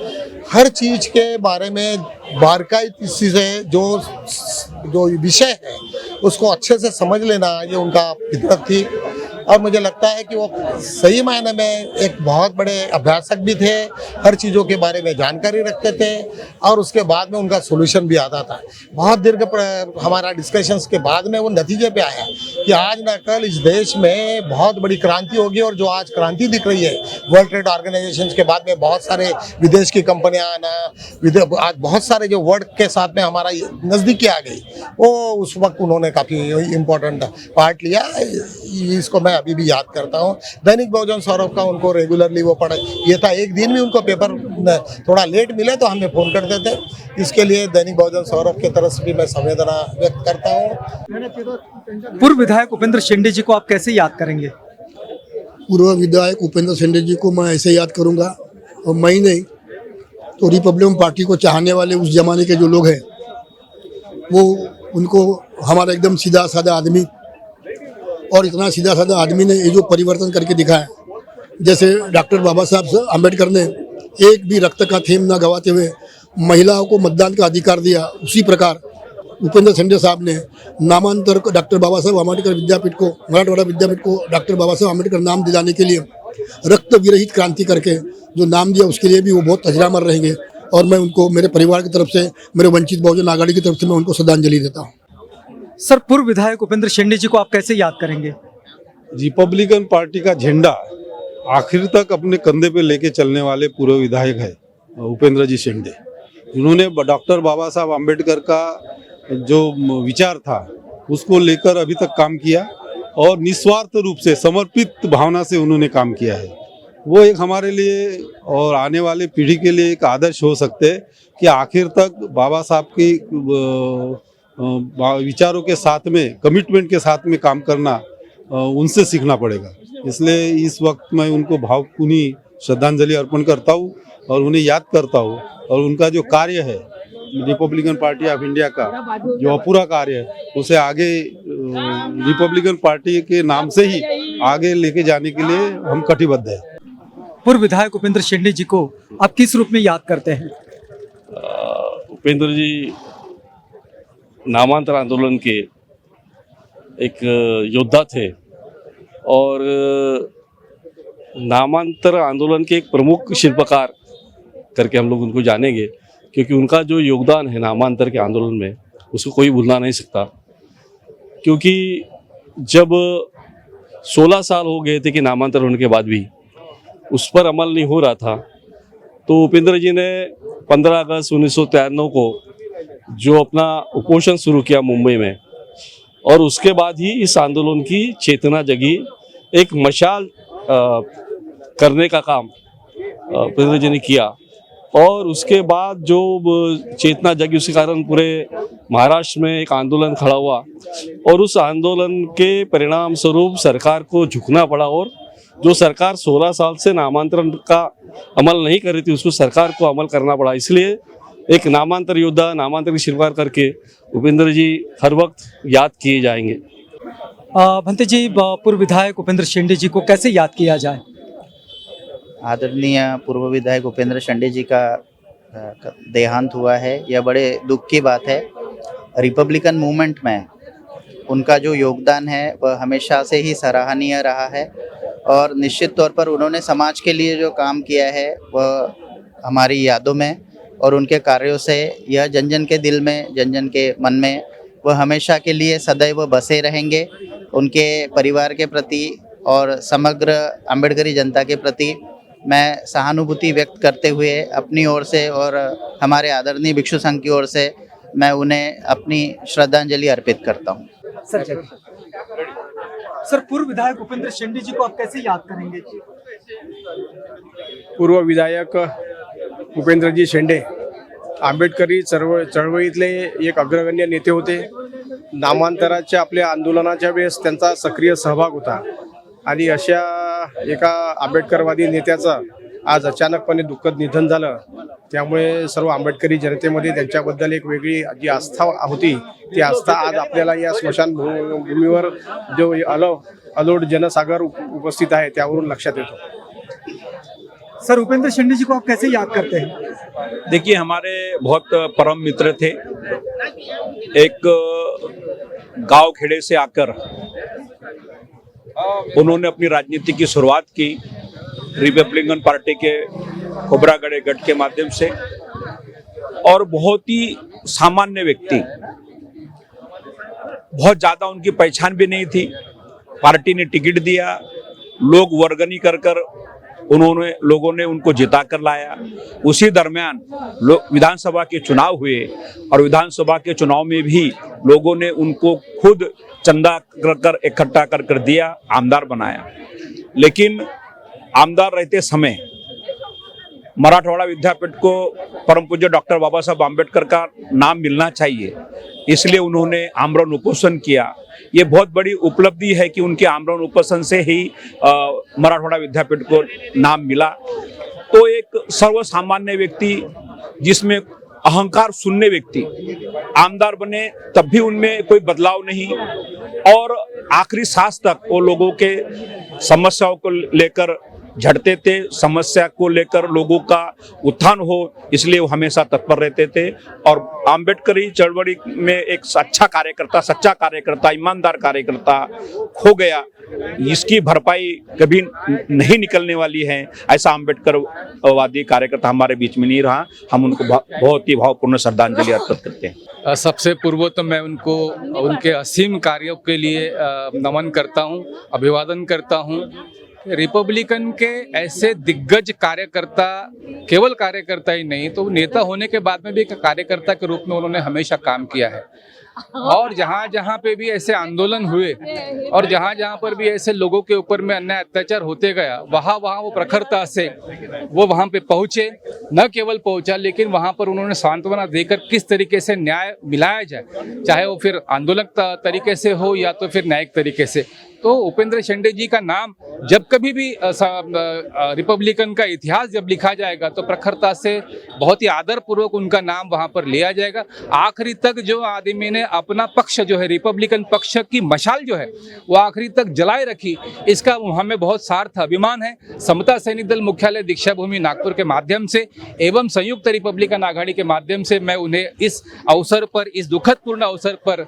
हर चीज़ के बारे में बारीकी से जो विषय है उसको अच्छे से समझ लेना, ये उनका फितरत थी। और मुझे लगता है कि वो सही मायने में एक बहुत बड़े अभ्यासक भी थे, हर चीज़ों के बारे में जानकारी रखते थे और उसके बाद में उनका सोल्यूशन भी आता था। बहुत दीर्घ हमारा डिस्कशंस के बाद में वो नतीजे पे आया कि आज ना कल इस देश में बहुत बड़ी क्रांति होगी और जो आज क्रांति दिख रही है वर्ल्ड ट्रेड ऑर्गेनाइजेशन के बाद में बहुत सारे विदेश की कंपनियां आना, आज बहुत सारे जो वर्ल्ड के साथ में हमारा नज़दीकी आ गई, वो उस वक्त उन्होंने काफ़ी इम्पोर्टेंट पार्ट लिया। इसको मैं अभी भी याद करता हूँ। दैनिक बहुजन सौरभ का उनको रेगुलरली वो पढ़ा, ये था एक दिन भी उनको पेपर थोड़ा लेट मिले तो हमें फ़ोन करते थे। इसके लिए दैनिक बहुजन सौरभ की तरफ से भी मैं संवेदना व्यक्त करता हूँ। पूर्व विधायक उपेंद्र शेंडे जी को आप कैसे याद करेंगे? पूर्व विधायक उपेंद्र शेंडे जी को मैं ऐसे याद करूँगा, और मैं ही नहीं तो रिपब्लिकन पार्टी को चाहने वाले उस जमाने के जो लोग हैं वो उनको, हमारा एकदम सीधा साधा आदमी, और इतना सीधा साधा आदमी ने ये जो परिवर्तन करके दिखाया, जैसे डॉक्टर बाबा साहब आम्बेडकर ने एक भी रक्त का थेम न गवाते हुए महिलाओं को मतदान का अधिकार दिया, उसी प्रकार उपेंद्र शेंडे साहब ने नामांतर डॉक्टर बाबा साहब आम्बेडकर विद्यापीठ को, मराठवाड़ा विद्यापीठ को डॉक्टर बाबा साहब आम्बेडकर नाम दिलाने के लिए रक्त विरहित क्रांति करके जो नाम दिया, उसके लिए भी वो बहुत अजरामर रहेंगे। और मैं उनको मेरे परिवार की तरफ से, मेरे वंचित बहुजन आघाड़ी की तरफ से मैं उनको श्रद्धांजलि देता हूँ। सर, पूर्व विधायक उपेंद्र शेंडे जी को आप कैसे याद करेंगे? रिपब्लिकन पार्टी का झंडा आखिर तक अपने कंधे पे लेके चलने वाले पूर्व विधायक है उपेंद्र जी शेंडे। उन्होंने डॉक्टर बाबा साहब आम्बेडकर का जो विचार था उसको लेकर अभी तक काम किया और निस्वार्थ रूप से समर्पित भावना से उन्होंने काम किया है। वो एक हमारे लिए और आने वाले पीढ़ी के लिए एक आदर्श हो सकते हैं कि आखिर तक बाबा साहब की विचारों के साथ में, कमिटमेंट के साथ में काम करना उनसे सीखना पड़ेगा। इसलिए इस वक्त मैं उनको भावपूर्ण श्रद्धांजलि अर्पण करता हूँ और उन्हें याद करता हूँ। और उनका जो कार्य है रिपब्लिकन पार्टी ऑफ इंडिया का जो अपूरा कार्य है उसे आगे रिपब्लिकन पार्टी के नाम से ही आगे लेके जाने के लिए हम कटिबद्ध हैं। पूर्व विधायक उपेंद्र शेंडे जी को आप किस रूप में याद करते हैं? उपेंद्र जी नामांतर आंदोलन के एक योद्धा थे और नामांतर आंदोलन के एक प्रमुख शिल्पकार करके हम लोग उनको जानेंगे, क्योंकि उनका जो योगदान है नामांतर के आंदोलन में उसको कोई भूलना नहीं सकता। क्योंकि जब 16 साल हो गए थे कि नामांतर होने के बाद भी उस पर अमल नहीं हो रहा था, तो उपेंद्र जी ने 15 अगस्त 1993 को जो अपना उपोषण शुरू किया मुंबई में, और उसके बाद ही इस आंदोलन की चेतना जगी, एक मशाल करने का काम उपेंद्र जी ने किया। और उसके बाद जो चेतना जगी उसके कारण पूरे महाराष्ट्र में एक आंदोलन खड़ा हुआ और उस आंदोलन के परिणाम स्वरूप सरकार को झुकना पड़ा। और जो सरकार 16 साल से नामांतरण का अमल नहीं कर रही थी उसको सरकार को अमल करना पड़ा। इसलिए एक नामांतर योद्धा, नामांतर की शिल्पकार करके उपेंद्र जी हर वक्त याद किए जाएंगे। भंते जी, पूर्व विधायक उपेंद्र शेंडे जी को कैसे याद किया जाए? आदरणीय पूर्व विधायक उपेंद्र शेंडे जी का देहांत हुआ है, यह बड़े दुख की बात है। रिपब्लिकन मूवमेंट में उनका जो योगदान है वह हमेशा से ही सराहनीय रहा है और निश्चित तौर पर उन्होंने समाज के लिए जो काम किया है वह हमारी यादों में और उनके कार्यों से यह जन जन के दिल में, जन जन के मन में वह हमेशा के लिए सदैव बसे रहेंगे। उनके परिवार के प्रति और समग्र अम्बेडकरी जनता के प्रति मैं सहानुभूति व्यक्त करते हुए अपनी ओर से और हमारे आदरणीय भिक्षु संघ की ओर से मैं उन्हें अपनी श्रद्धांजलि अर्पित करता हूँ। सर, पूर्व विधायक उपेंद्र शेंडे जी को आप कैसे याद करेंगे? पूर्व विधायक उपेंद्र जी शेंडे आंबेडकरी चळवळीतले एक अग्रगण्य नेते होते। नामांतराच्या आपल्या आंदोलनाच्या वेळेस त्यांचा सक्रिय सहभाग होता आणि अशा एका आंबेडकरवादी नेत्याचं आज अचानकपणे दुःखद निधन झालं। त्यामुळे सर्व आंबेडकरी जनतेमध्ये त्यांच्याबद्दल एक वेगळी जी आस्था होती ती आस्था आज आपल्याला या स्मशानभूमीवर जो अलोट जनसागर उपस्थित आहे त्यावरून लक्षात येतो। सर, उपेंद्र शेंडे जी को आप कैसे याद करते हैं? देखिए, हमारे बहुत परम मित्र थे। एक गांव खेड़े से आकर उन्होंने अपनी राजनीति की शुरुआत की रिपब्लिकन पार्टी के खोबरागढ़ गढ़ के माध्यम से, और बहुत ही सामान्य व्यक्ति, बहुत ज्यादा उनकी पहचान भी नहीं थी। पार्टी ने टिकट दिया, लोग वर्गनी कर लोगों ने उनको जिता कर लाया। उसी दरमियान विधानसभा के चुनाव हुए और विधानसभा के चुनाव में भी लोगों ने उनको खुद चंदा कर इकट्ठा कर दिया, आमदार बनाया। लेकिन आमदार रहते समय मराठवाड़ा विद्यापीठ को परम पूज्य डॉक्टर बाबा साहब आम्बेडकर का नाम मिलना चाहिए, इसलिए उन्होंने आमरण उपोषण किया। ये बहुत बड़ी उपलब्धि है कि उनके आमरण उपोषण से ही मराठवाड़ा विद्यापीठ को नाम मिला। तो एक सर्वसामान्य व्यक्ति, जिसमें अहंकार शून्य व्यक्ति आमदार बने, तब भी उनमें कोई बदलाव नहीं और आखिरी सांस तक वो लोगों के समस्याओं को लेकर झड़ते थे, समस्या को लेकर लोगों का उत्थान हो, इसलिए वो हमेशा तत्पर रहते थे। और आम्बेडकरी चळवळी में एक अच्छा कार्यकर्ता, सच्चा कार्यकर्ता, ईमानदार कार्यकर्ता खो गया, इसकी भरपाई कभी नहीं निकलने वाली है। ऐसा आम्बेडकरवादी कार्यकर्ता हमारे बीच में नहीं रहा। हम उनको बहुत ही भावपूर्ण श्रद्धांजलि अर्पित करते हैं। सबसे पूर्व तो मैं उनको उनके असीम कार्यों के लिए नमन करता हूं, अभिवादन करता हूं। रिपब्लिकन के ऐसे दिग्गज कार्यकर्ता, केवल कार्यकर्ता ही नहीं तो नेता होने के बाद में भी एक कार्यकर्ता के रूप में उन्होंने हमेशा काम किया है। और जहाँ जहाँ पे भी ऐसे आंदोलन हुए और जहाँ जहाँ पर भी ऐसे लोगों के ऊपर में अन्याय अत्याचार होते गया, वहाँ वो प्रखरता से वो वहाँ पे पहुँचे। न केवल पहुँचा लेकिन वहाँ पर उन्होंने सांत्वना देकर किस तरीके से न्याय मिलाया जाए, चाहे वो फिर आंदोलक तरीके से हो या तो फिर न्यायिक तरीके से। तो उपेंद्र शेंडे जी का नाम जब कभी भी रिपब्लिकन का इतिहास जब लिखा जाएगा तो प्रखरता से बहुत ही आदर पूर्वक उनका नाम वहाँ पर लिया जाएगा। आखिरी तक जो आदमी ने अपना पक्ष जो है, रिपब्लिकन पक्ष की मशाल जो है वो आखिरी तक जलाए रखी, इसका हमें बहुत सार्थ अभिमान है। समता सैनिक दल मुख्यालय दीक्षा भूमि नागपुर के माध्यम से एवं संयुक्त रिपब्लिकन आघाड़ी के माध्यम से मैं उन्हें इस अवसर पर, इस दुखद पूर्ण अवसर पर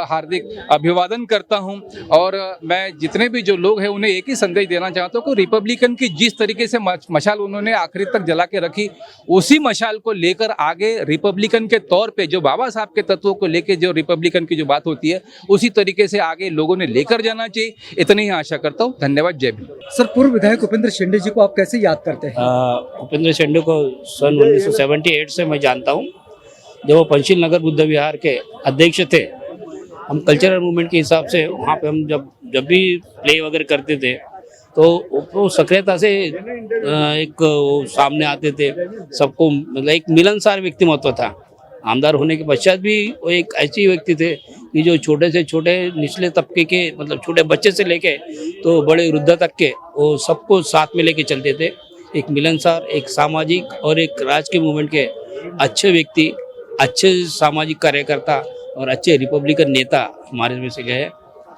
हार्दिक अभिवादन करता हूँ। और मैं जितने भी जो लोग हैं उन्हें एक ही संदेश देना चाहता हूँ कि रिपब्लिकन की जिस तरीके से मशाल उन्होंने आखिरी तक जला के रखी, उसी मशाल को लेकर आगे रिपब्लिकन के तौर पे जो बाबा साहब के तत्वों को लेकर जो रिपब्लिकन की जो बात होती है उसी तरीके से आगे लोगों ने लेकर जाना चाहिए। इतनी ही आशा करता हूँ। धन्यवाद। जय भीम। सर, पूर्व विधायक उपेंद्र शेंडे जी को आप कैसे याद करते हैं? उपेंद्र शेंडे को सन 1978 से मैं जानता हूँ, जब वो पंचशील नगर बुद्ध विहार के अध्यक्ष थे। हम कल्चरल मूवमेंट के हिसाब से वहाँ पे हम जब भी प्ले वगैरह करते थे तो वो सक्रियता से एक सामने आते थे, सबको मतलब एक मिलनसार व्यक्तिमत्व था। आमदार होने के पश्चात भी वो एक ऐसी व्यक्ति थे कि जो छोटे से छोटे निचले तबके के, मतलब छोटे बच्चे से लेके तो बड़े वृद्ध तक के, वो सबको साथ में लेके चलते थे। एक मिलनसार, एक सामाजिक और एक राजकीय मूवमेंट के अच्छे व्यक्ति, अच्छे सामाजिक कार्यकर्ता और अच्छे रिपब्लिकन नेता हमारे में से गए।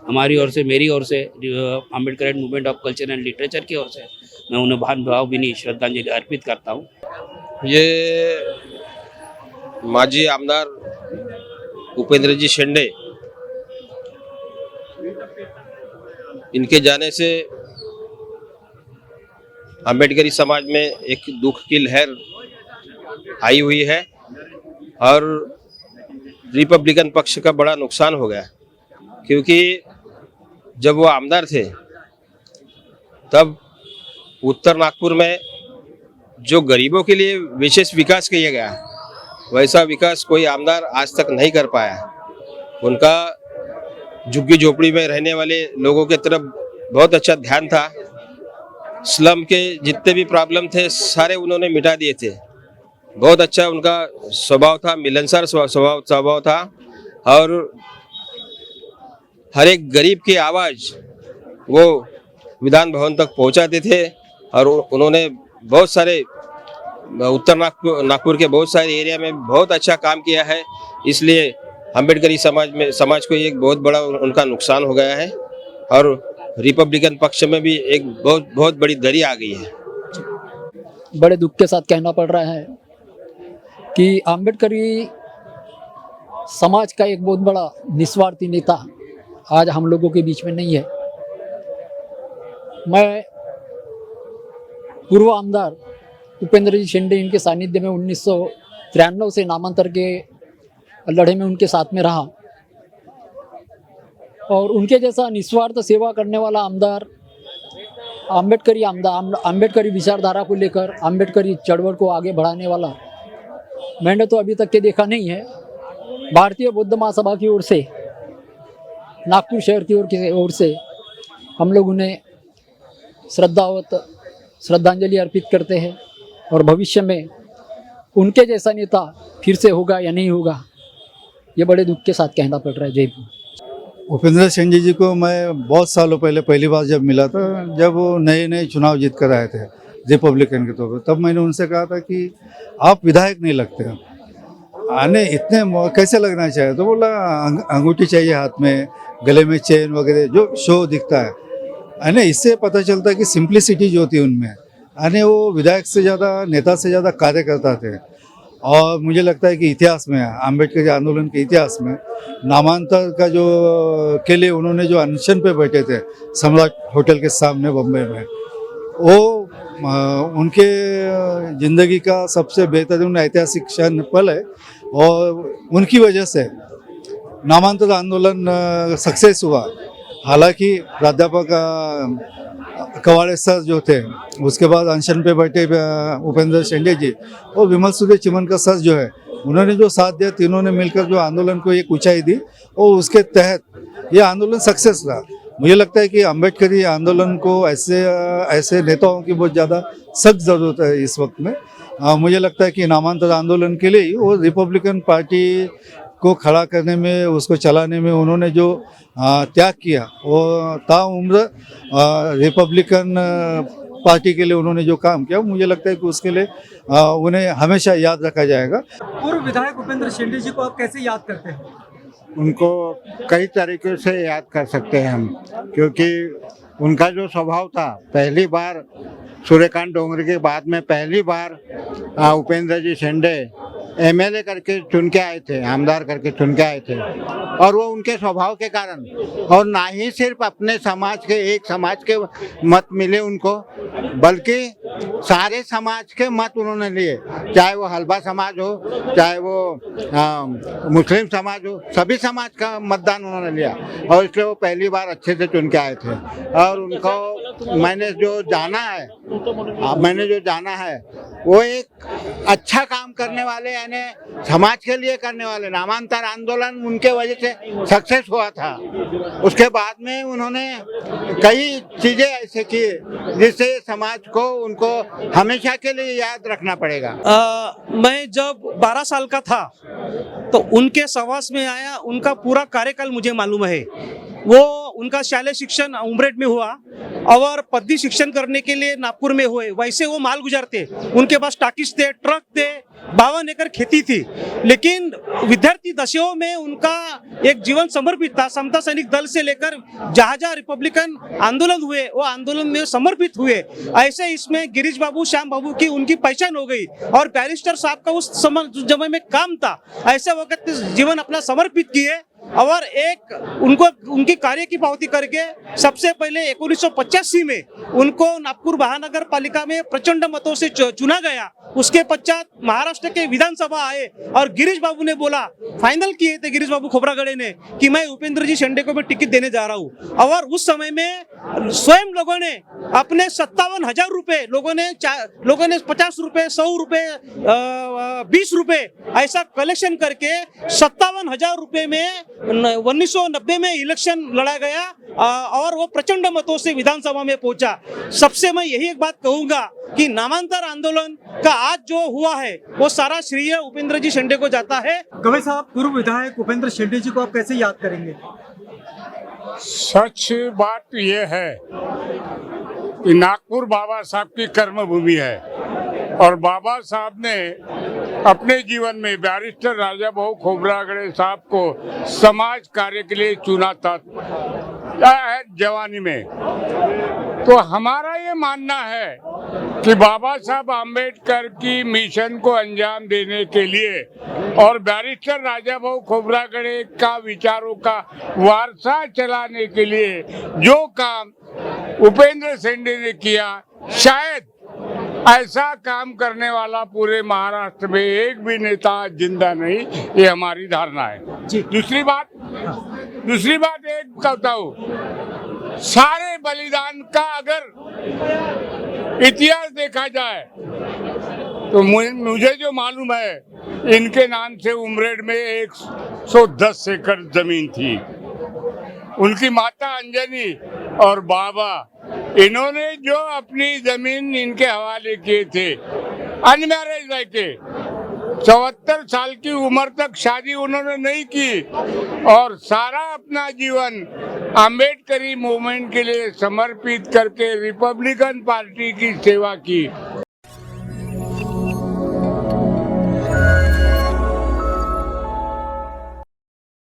हमारी ओर से, मेरी ओर से, Ambedkar movement of culture and literature की ओर से मैं उन्हें भावभीनी श्रद्धांजलि अर्पित करता हूँ। ये माजी आमदार उपेंद्र जी शेंडे, इनके जाने से अम्बेडकरी समाज में एक दुख की लहर आई हुई है और रिपब्लिकन पक्ष का बड़ा नुकसान हो गया, क्योंकि जब वो आमदार थे तब उत्तर नागपुर में जो गरीबों के लिए विशेष विकास किया गया, वैसा विकास कोई आमदार आज तक नहीं कर पाया। उनका झुग्गी झोपड़ी में रहने वाले लोगों के तरफ बहुत अच्छा ध्यान था। स्लम के जितने भी प्रॉब्लम थे सारे उन्होंने मिटा दिए थे। बहुत अच्छा उनका स्वभाव था, मिलनसार स्वभाव था और हर एक गरीब की आवाज़ वो विधान भवन तक पहुंचाते थे। और उन्होंने बहुत सारे उत्तर नागपुर के बहुत सारे एरिया में बहुत अच्छा काम किया है। इसलिए अम्बेडकरी समाज को एक बहुत बड़ा उनका नुकसान हो गया है और रिपब्लिकन पक्ष में भी एक बहुत बड़ी दरी आ गई है। बड़े दुख के साथ कहना पड़ रहा है कि अम्बेडकरी समाज का एक बहुत बड़ा निस्वार्थी नेता आज हम लोगों के बीच में नहीं है। मैं पूर्व आमदार उपेंद्र जी शेंडे, इनके सानिध्य में 1993 से नामांतर के लड़े में उनके साथ में रहा और उनके जैसा निस्वार्थ सेवा करने वाला आमदार, अम्बेडकरी विचारधारा को लेकर अम्बेडकरी चळवळ को आगे बढ़ाने वाला मैंने तो अभी तक के देखा नहीं है। भारतीय बौद्ध महासभा की ओर से, नागपुर शहर की ओर से हम लोग उन्हें श्रद्धांजलि अर्पित करते हैं और भविष्य में उनके जैसा नेता फिर से होगा या नहीं होगा, ये बड़े दुख के साथ कहना पड़ रहा है। जय भीम। उपेंद्र शेंडे जी को मैं बहुत सालों पहले पहली बार जब मिला था, जब वो नए चुनाव जीत कर आए थे रिपब्लिकन के तौर पर, तब मैंने उनसे कहा था कि आप विधायक नहीं लगते, आने इतने कैसे लगना चाहिए। तो बोला अंगूठी चाहिए हाथ में, गले में चेन वगैरह जो शो दिखता है यानी इससे पता चलता है कि सिंप्लिसिटी जो होती है उनमें, यानी वो विधायक से ज़्यादा, नेता से ज़्यादा कार्यकर्ता थे। और मुझे लगता है कि इतिहास में, अम्बेडकर आंदोलन के इतिहास में, नामांतर का जो के लिए उन्होंने जो अनशन पे बैठे थे सम्राट होटल के सामने बम्बई में, वो उनके ज़िंदगी का सबसे बेहतरीन ऐतिहासिक क्षण पल है। और उनकी वजह से नामांतर आंदोलन सक्सेस हुआ। हालांकि प्राध्यापक कवाड़े सर जो थे, उसके बाद अनशन पे बैठे उपेंद्र शेंडे जी और विमल सूर्य चिमनकर सर जो है, उन्होंने जो साथ दिया, तीनों ने मिलकर जो आंदोलन को एक ऊंचाई दी और उसके तहत ये आंदोलन सक्सेस रहा। मुझे लगता है कि अम्बेडकरी आंदोलन को ऐसे नेताओं की बहुत ज़्यादा सख्त ज़रूरत है इस वक्त में। मुझे लगता है कि नामांतर आंदोलन के लिए वो रिपब्लिकन पार्टी को खड़ा करने में, उसको चलाने में उन्होंने जो त्याग किया, वो ताउम्र रिपब्लिकन पार्टी के लिए उन्होंने जो काम किया, मुझे लगता है कि उसके लिए उन्हें हमेशा याद रखा जाएगा। पूर्व विधायक उपेंद्र शेंडे जी को आप कैसे याद करते हैं? उनको कई तरीके से याद कर सकते हैं हम, क्योंकि उनका जो स्वभाव था, पहली बार सूर्यकांत डोंगरी के बाद में पहली बार उपेंद्र जी शेंडे एमएलए करके चुन के आए थे, आमदार करके चुन के आए थे। और वो उनके स्वभाव के कारण, और ना ही सिर्फ अपने समाज के, एक समाज के मत मिले उनको, बल्कि सारे समाज के मत उन्होंने लिए, चाहे वो हलबा समाज हो, चाहे वो मुस्लिम समाज हो, सभी समाज का मतदान उन्होंने लिया। और इसलिए वो पहली बार अच्छे से चुन के आए थे। और उनको मैंने जो जाना है वो एक अच्छा काम करने वाले, यानी समाज के लिए करने वाले। नामांतर आंदोलन उनके वजह से सक्सेस हुआ था। उसके बाद में उन्होंने कई चीजें ऐसे की जिससे समाज को, उनको हमेशा के लिए याद रखना पड़ेगा। मैं जब 12 साल का था तो उनके सहवास में आया। उनका पूरा कार्यकाल मुझे मालूम है। वो उनका शालेय शिक्षण उमरेड में हुआ और पदवी शिक्षण करने के लिए नागपुर में हुए। वैसे वो माल गुजारते, उनके पास टाकिस थे, ट्रक थे, 52 एकड़ खेती थी। लेकिन विद्यार्थी दशा में उनका एक जीवन समर्पित था। समता सैनिक दल से लेकर जहाँ रिपब्लिकन आंदोलन हुए, वो आंदोलन में समर्पित हुए। ऐसे इसमें गिरीश बाबू, श्याम बाबू की उनकी पहचान हो गई। और बैरिस्टर साहब का उस समय में काम था, ऐसे वक्त जीवन अपना समर्पित किए। और एक उनकी कार्य की पावती करके सबसे पहले 1985 में उनको नागपुर महानगर पालिका में प्रचंड मतों से चुना गया। उसके पश्चात महाराष्ट्र के विधानसभा आए और गिरीश बाबू ने बोला, फाइनल किए थे गिरीश बाबू खोबरागड़े ने कि मैं उपेंद्र जी शेंडे को मैं टिकट देने जा रहा हूँ। और उस समय में स्वयं लोगों ने अपने 57,000 रुपए, लोगों ने 50 रुपए, 100 रुपए, 20 रुपए ऐसा कलेक्शन करके 57,000 रुपए में 1990 में इलेक्शन लड़ा गया और वो प्रचंड मतों से विधानसभा में पहुंचा। सबसे मैं यही एक बात कहूंगा कि नामांतर आंदोलन का आज जो हुआ है वो सारा श्रेय उपेंद्र जी शेंडे को जाता है। गवई साहब, पूर्व विधायक उपेंद्र शेंडे जी को आप कैसे याद करेंगे? सच बात ये है कि नागपुर बाबा साहब की कर्मभूमि है और बाबा साहब ने अपने जीवन में बैरिस्टर राजा भाऊ खोबरागड़े साहब को समाज कार्य के लिए चुना था जवानी में। तो हमारा ये मानना है कि बाबा साहब आम्बेडकर की मिशन को अंजाम देने के लिए और बैरिस्टर राजा भाऊ खोबरागड़े का विचारों का वारसा चलाने के लिए जो काम उपेंद्र शेंडे ने किया, शायद ऐसा काम करने वाला पूरे महाराष्ट्र में एक भी नेता जिंदा नहीं, ये हमारी धारणा है। दूसरी बात एक कहता हूँ, सारे बलिदान का अगर इतिहास देखा जाए तो मुझे जो मालूम है, इनके नाम से उमरेड में 110 एकड़ जमीन थी। उनकी माता अंजनी और बाबा, इन्होंने जो अपनी जमीन इनके हवाले किए थे, अनमैरिज रह के 74 साल की उम्र तक शादी उन्होंने नहीं की और सारा अपना जीवन अम्बेडकरी मूवमेंट के लिए समर्पित करके रिपब्लिकन पार्टी की सेवा की।